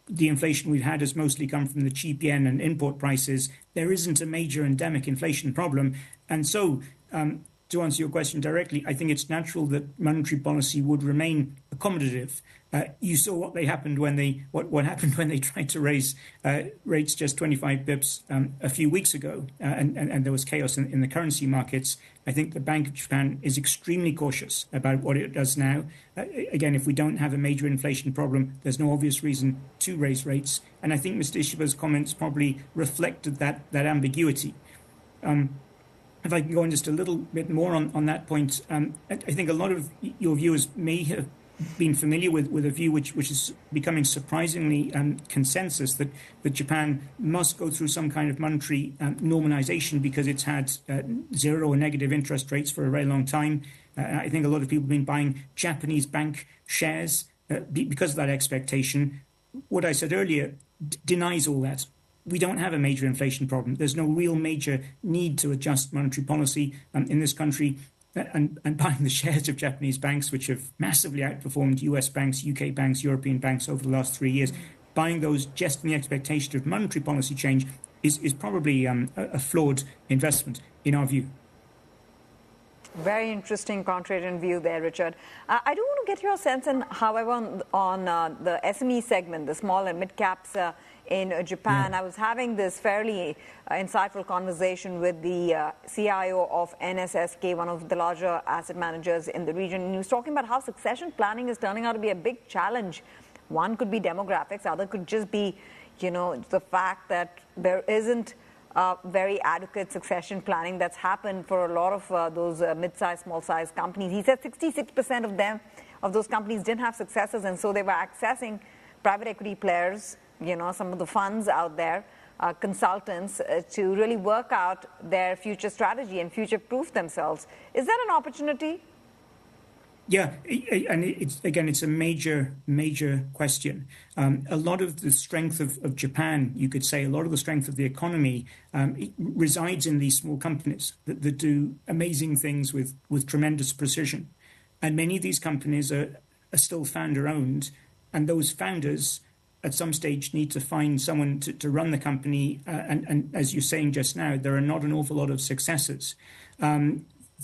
the inflation we've had has mostly come from the cheap yen and import prices. There isn't a major endemic inflation problem. And so, to answer your question directly, I think it's natural that monetary policy would remain accommodative. You saw what happened when they tried to raise rates just 25 bips a few weeks ago, and there was chaos in the currency markets. I think the Bank of Japan is extremely cautious about what it does now. Again, if we don't have a major inflation problem, there's no obvious reason to raise rates. And I think Mr. Ishiba's comments probably reflected that ambiguity. If I can go on just a little bit more on that point, I think a lot of your viewers may have been familiar with a view which is becoming surprisingly consensus that Japan must go through some kind of monetary normalization because it's had zero or negative interest rates for a very long time. I think a lot of people have been buying Japanese bank shares because of that expectation. What I said earlier denies all that. We don't have a major inflation problem. There's no real major need to adjust monetary policy in this country. And buying the shares of Japanese banks, which have massively outperformed US banks, UK banks, European banks over the last 3 years, buying those just in the expectation of monetary policy change is probably a flawed investment in our view. Very interesting contrarian view there, Richard. I do want to get your sense, however, on the SME segment, the small and mid caps in Japan. I was having this fairly insightful conversation with the CIO of NSSK, one of the larger asset managers in the region. And he was talking about how succession planning is turning out to be a big challenge. One could be demographics, other could just be, the fact that there isn't very adequate succession planning that's happened for a lot of those mid-sized, small-sized companies. He said 66% of those companies didn't have successors, and so they were accessing private equity players, some of the funds out there, consultants, to really work out their future strategy and future-proof themselves. Is that an opportunity? Yeah, and it's a major question. A lot of the strength of Japan, you could say, a lot of the strength of the economy resides in these small companies that do amazing things with tremendous precision. And many of these companies are still founder-owned, and those founders at some stage need to find someone to run the company. And as you're saying just now, there are not an awful lot of successors.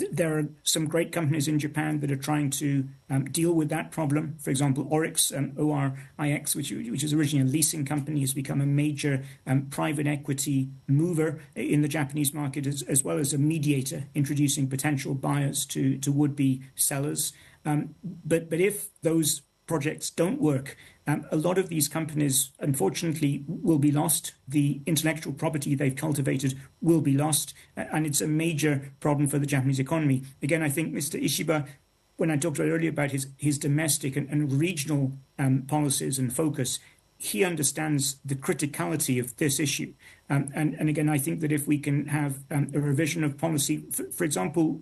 There are some great companies in Japan that are trying to deal with that problem. For example, Orix, ORIX, which is originally a leasing company, has become a major private equity mover in the Japanese market, as well as a mediator, introducing potential buyers to would-be sellers. But if those projects don't work, a lot of these companies, unfortunately, will be lost. The intellectual property they've cultivated will be lost, and it's a major problem for the Japanese economy. Again, I think Mr. Ishiba, when I talked earlier about his domestic and regional policies and focus, he understands the criticality of this issue. And again, I think that if we can have a revision of policy, for example,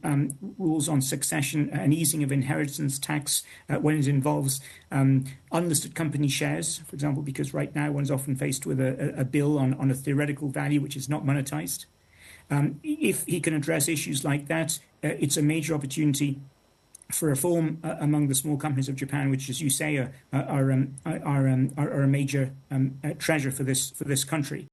rules on succession, an easing of inheritance tax when it involves unlisted company shares, for example, because right now one's often faced with a bill on a theoretical value which is not monetized. If he can address issues like that, it's a major opportunity for reform among the small companies of Japan, which, as you say, are a major treasure for this country.